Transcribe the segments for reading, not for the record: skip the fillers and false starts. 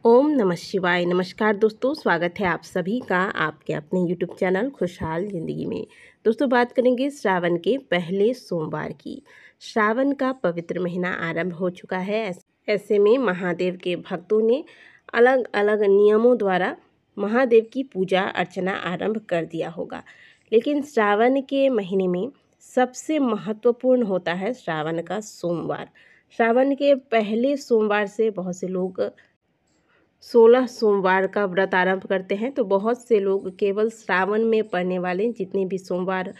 ओम नमः शिवाय। नमस्कार दोस्तों, स्वागत है आप सभी का आपके अपने YouTube चैनल खुशहाल ज़िंदगी में। दोस्तों, बात करेंगे श्रावण के पहले सोमवार की। श्रावण का पवित्र महीना आरंभ हो चुका है। ऐसे में महादेव के भक्तों ने अलग अलग नियमों द्वारा महादेव की पूजा अर्चना आरंभ कर दिया होगा, लेकिन श्रावण के महीने में सबसे महत्वपूर्ण होता है श्रावण का सोमवार। श्रावण के पहले सोमवार से बहुत से लोग 16 सोमवार का व्रत आरंभ करते हैं। तो बहुत से लोग केवल श्रावण में पड़ने वाले जितने भी सोमवार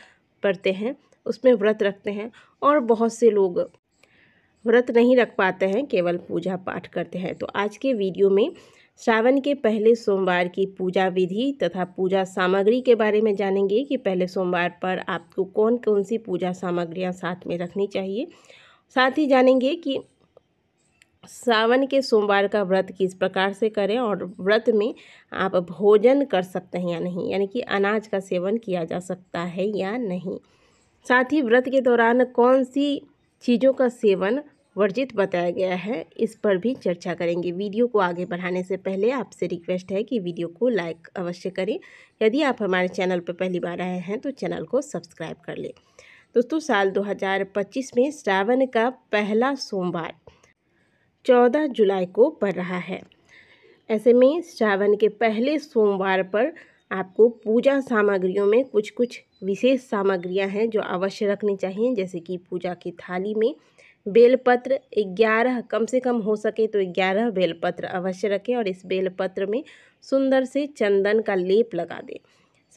पड़ते हैं उसमें व्रत रखते हैं, और बहुत से लोग व्रत नहीं रख पाते हैं, केवल पूजा पाठ करते हैं। तो आज के वीडियो में श्रावण के पहले सोमवार की पूजा विधि तथा पूजा सामग्री के बारे में जानेंगे कि पहले सोमवार पर आपको कौन कौन सी पूजा सामग्रियां साथ में रखनी चाहिए। साथ ही जानेंगे कि सावन के सोमवार का व्रत किस प्रकार से करें और व्रत में आप भोजन कर सकते हैं या नहीं, यानी कि अनाज का सेवन किया जा सकता है या नहीं। साथ ही व्रत के दौरान कौन सी चीज़ों का सेवन वर्जित बताया गया है, इस पर भी चर्चा करेंगे। वीडियो को आगे बढ़ाने से पहले आपसे रिक्वेस्ट है कि वीडियो को लाइक अवश्य करें। यदि आप हमारे चैनल पर पहली बार आए हैं तो चैनल को सब्सक्राइब कर लें। दोस्तों, साल 2025 में श्रावण का पहला सोमवार 14 जुलाई को पड़ रहा है। ऐसे में श्रावण के पहले सोमवार पर आपको पूजा सामग्रियों में कुछ कुछ विशेष सामग्रियां हैं जो अवश्य रखनी चाहिए, जैसे कि पूजा की थाली में बेलपत्र 11, कम से कम हो सके तो 11 बेलपत्र अवश्य रखें, और इस बेलपत्र में सुंदर से चंदन का लेप लगा दें।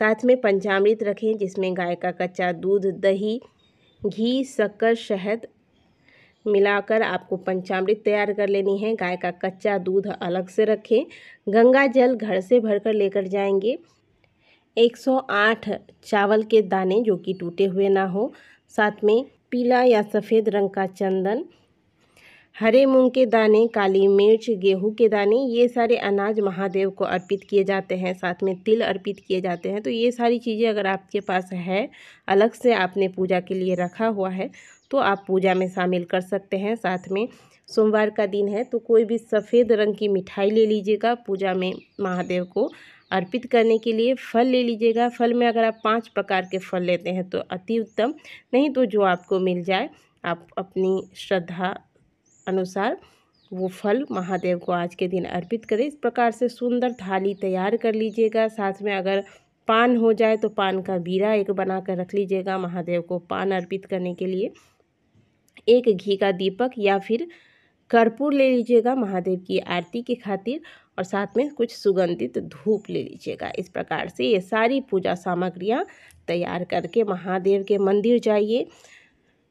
साथ में पंचामृत रखें, जिसमें गाय का कच्चा दूध, दही, घी, शक्कर, शहद मिलाकर आपको पंचामृत तैयार कर लेनी है। गाय का कच्चा दूध अलग से रखें। गंगा जल घर से भरकर लेकर जाएंगे। 108 चावल के दाने जो कि टूटे हुए ना हो, साथ में पीला या सफ़ेद रंग का चंदन, हरे मूंग के दाने, काली मिर्च, गेहूं के दाने, ये सारे अनाज महादेव को अर्पित किए जाते हैं। साथ में तिल अर्पित किए जाते हैं। तो ये सारी चीज़ें अगर आपके पास है, अलग से आपने पूजा के लिए रखा हुआ है, तो आप पूजा में शामिल कर सकते हैं। साथ में सोमवार का दिन है तो कोई भी सफ़ेद रंग की मिठाई ले लीजिएगा। पूजा में महादेव को अर्पित करने के लिए फल ले लीजिएगा। फल में अगर आप 5 प्रकार के फल लेते हैं तो अति उत्तम, नहीं तो जो आपको मिल जाए आप अपनी श्रद्धा अनुसार वो फल महादेव को आज के दिन अर्पित करें। इस प्रकार से सुंदर थाली तैयार कर लीजिएगा। साथ में अगर पान हो जाए तो पान का बीरा एक बना कर रख लीजिएगा महादेव को पान अर्पित करने के लिए। एक घी का दीपक या फिर कर्पूर ले लीजिएगा महादेव की आरती की खातिर, और साथ में कुछ सुगंधित धूप ले लीजिएगा। इस प्रकार से ये सारी पूजा सामग्रियां तैयार करके महादेव के मंदिर जाइए।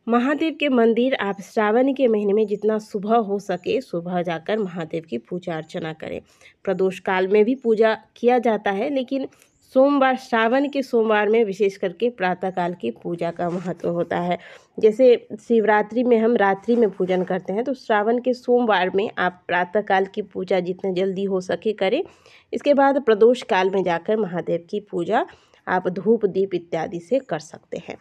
महादेव के मंदिर आप श्रावण के महीने में जितना सुबह हो सके सुबह जाकर महादेव की पूजा अर्चना करें। प्रदोष काल में भी पूजा किया जाता है, लेकिन सोमवार, श्रावण के सोमवार में विशेष करके प्रातःकाल की पूजा का महत्व होता है। जैसे शिवरात्रि में हम रात्रि में पूजन करते हैं, तो श्रावण के सोमवार में आप प्रातःकाल की पूजा जितने जल्दी हो सके करें। इसके बाद प्रदोष काल में जाकर महादेव की पूजा आप धूप दीप इत्यादि से कर सकते हैं।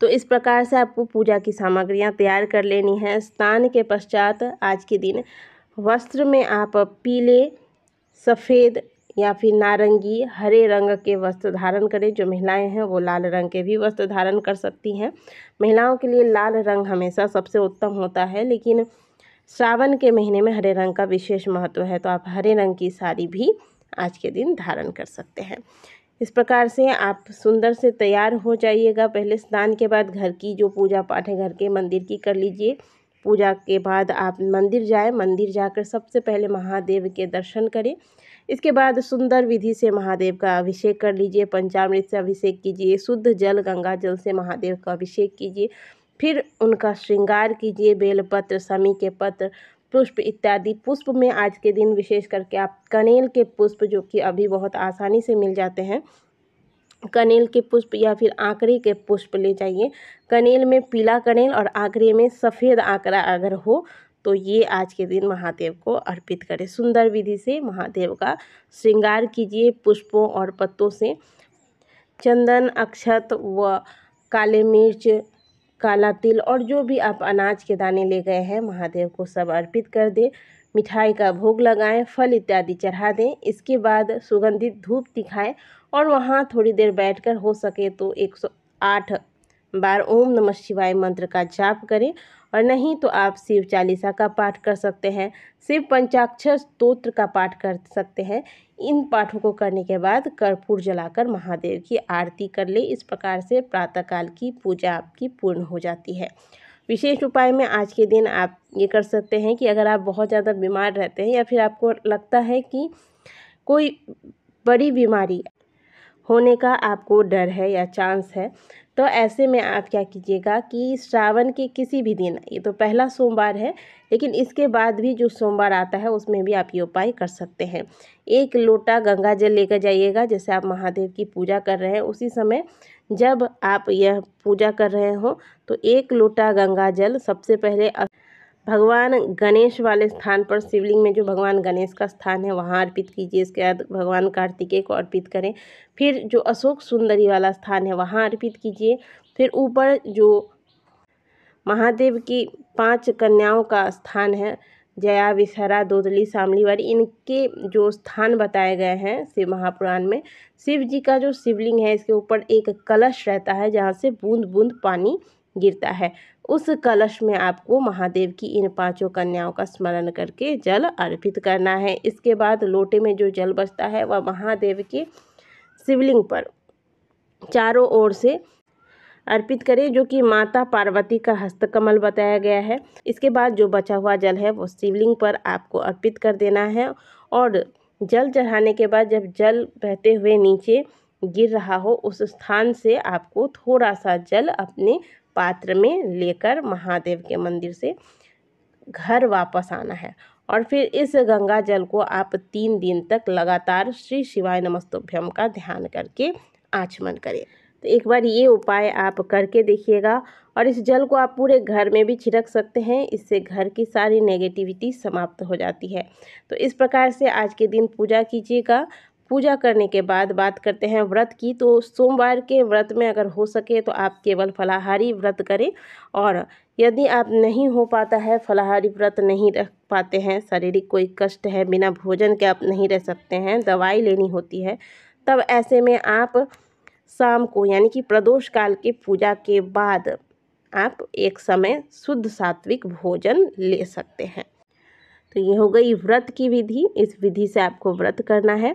तो इस प्रकार से आपको पूजा की सामग्रियां तैयार कर लेनी है। स्नान के पश्चात आज के दिन वस्त्र में आप पीले, सफ़ेद या फिर नारंगी, हरे रंग के वस्त्र धारण करें। जो महिलाएं हैं वो लाल रंग के भी वस्त्र धारण कर सकती हैं। महिलाओं के लिए लाल रंग हमेशा सबसे उत्तम होता है, लेकिन श्रावण के महीने में हरे रंग का विशेष महत्व है, तो आप हरे रंग की साड़ी भी आज के दिन धारण कर सकते हैं। इस प्रकार से आप सुंदर से तैयार हो जाइएगा। पहले स्नान के बाद घर की जो पूजा पाठ है घर के मंदिर की कर लीजिए। पूजा के बाद आप मंदिर जाएं, मंदिर जाकर सबसे पहले महादेव के दर्शन करें। इसके बाद सुंदर विधि से महादेव का अभिषेक कर लीजिए। पंचामृत से अभिषेक कीजिए, शुद्ध जल गंगा जल से महादेव का अभिषेक कीजिए। फिर उनका श्रृंगार कीजिए। बेलपत्र, शमी के पत्र, पुष्प इत्यादि। पुष्प में आज के दिन विशेष करके आप कनेल के पुष्प, जो कि अभी बहुत आसानी से मिल जाते हैं, कनेल के पुष्प या फिर आंकड़े के पुष्प ले जाइए। कनेल में पीला कनेल और आंकड़े में सफ़ेद आंकड़ा अगर हो तो ये आज के दिन महादेव को अर्पित करें। सुंदर विधि से महादेव का श्रृंगार कीजिए पुष्पों और पत्तों से। चंदन, अक्षत व काले मिर्च, काला तिल और जो भी आप अनाज के दाने ले गए हैं महादेव को सब अर्पित कर दें। मिठाई का भोग लगाएं, फल इत्यादि चढ़ा दें। इसके बाद सुगंधित धूप दिखाएं और वहाँ थोड़ी देर बैठकर हो सके तो 108 बार ओम नमः शिवाय मंत्र का जाप करें, और नहीं तो आप शिव चालीसा का पाठ कर सकते हैं, शिव पंचाक्षर स्तोत्र का पाठ कर सकते हैं। इन पाठों को करने के बाद कर्पूर जलाकर महादेव की आरती कर ले। इस प्रकार से प्रातःकाल की पूजा आपकी पूर्ण हो जाती है। विशेष उपाय में आज के दिन आप ये कर सकते हैं कि अगर आप बहुत ज़्यादा बीमार रहते हैं या फिर आपको लगता है कि कोई बड़ी बीमारी होने का आपको डर है या चांस है, तो ऐसे में आप क्या कीजिएगा कि श्रावण के किसी भी दिन, ये तो पहला सोमवार है, लेकिन इसके बाद भी जो सोमवार आता है उसमें भी आप ये उपाय कर सकते हैं। 1 लोटा गंगा जल लेकर जाइएगा। जैसे आप महादेव की पूजा कर रहे हैं उसी समय जब आप यह पूजा कर रहे हो तो 1 लोटा गंगा जल सबसे पहले भगवान गणेश वाले स्थान पर, शिवलिंग में जो भगवान गणेश का स्थान है वहाँ अर्पित कीजिए। इसके बाद भगवान कार्तिकेय को अर्पित करें। फिर जो अशोक सुंदरी वाला स्थान है वहाँ अर्पित कीजिए। फिर ऊपर जो महादेव की 5 कन्याओं का स्थान है, जया, विषहरा, दोदली, शामलीवारी, इनके जो स्थान बताए गए हैं शिव महापुराण में, शिव जी का जो शिवलिंग है इसके ऊपर एक कलश रहता है जहाँ से बूंद बूंद पानी गिरता है। उस कलश में आपको महादेव की इन 5 कन्याओं का स्मरण करके जल अर्पित करना है। इसके बाद लोटे में जो जल बचता है वह महादेव के शिवलिंग पर चारों ओर से अर्पित करें, जो कि माता पार्वती का हस्तकमल बताया गया है। इसके बाद जो बचा हुआ जल है वो शिवलिंग पर आपको अर्पित कर देना है, और जल चढ़ाने के बाद जब जल बहते हुए नीचे गिर रहा हो उस स्थान से आपको थोड़ा सा जल अपने पात्र में लेकर महादेव के मंदिर से घर वापस आना है, और फिर इस गंगा जल को आप 3 दिन तक लगातार श्री शिवाय नमस्तुभ्यम का ध्यान करके आचमन करें। तो एक बार ये उपाय आप करके देखिएगा, और इस जल को आप पूरे घर में भी छिड़क सकते हैं। इससे घर की सारी नेगेटिविटी समाप्त हो जाती है। तो इस प्रकार से आज के दिन पूजा कीजिएगा। पूजा करने के बाद बात करते हैं व्रत की। तो सोमवार के व्रत में अगर हो सके तो आप केवल फलाहारी व्रत करें, और यदि आप नहीं हो पाता है, फलाहारी व्रत नहीं रख पाते हैं, शारीरिक कोई कष्ट है, बिना भोजन के आप नहीं रह सकते हैं, दवाई लेनी होती है, तब ऐसे में आप शाम को यानी कि प्रदोष काल की पूजा के बाद आप एक समय शुद्ध सात्विक भोजन ले सकते हैं। तो ये हो गई व्रत की विधि। इस विधि से आपको व्रत करना है।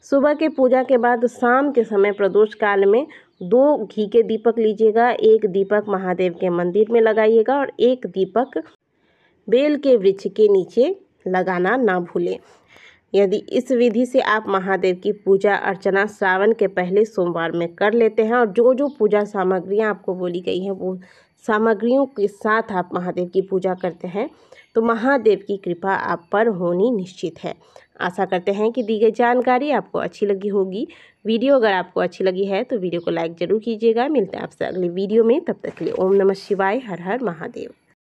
सुबह के पूजा के बाद शाम के समय प्रदोष काल में 2 घी के दीपक लीजिएगा। 1 दीपक महादेव के मंदिर में लगाइएगा और 1 दीपक बेल के वृक्ष के नीचे लगाना ना भूलें। यदि इस विधि से आप महादेव की पूजा अर्चना श्रावण के पहले सोमवार में कर लेते हैं, और जो जो पूजा सामग्रियां आपको बोली गई हैं वो सामग्रियों के साथ आप महादेव की पूजा करते हैं, तो महादेव की कृपा आप पर होनी निश्चित है। आशा करते हैं कि दी गई जानकारी आपको अच्छी लगी होगी। वीडियो अगर आपको अच्छी लगी है तो वीडियो को लाइक ज़रूर कीजिएगा। मिलते हैं आपसे अगले वीडियो में, तब तक के लिए ओम नमः शिवाय, हर हर महादेव।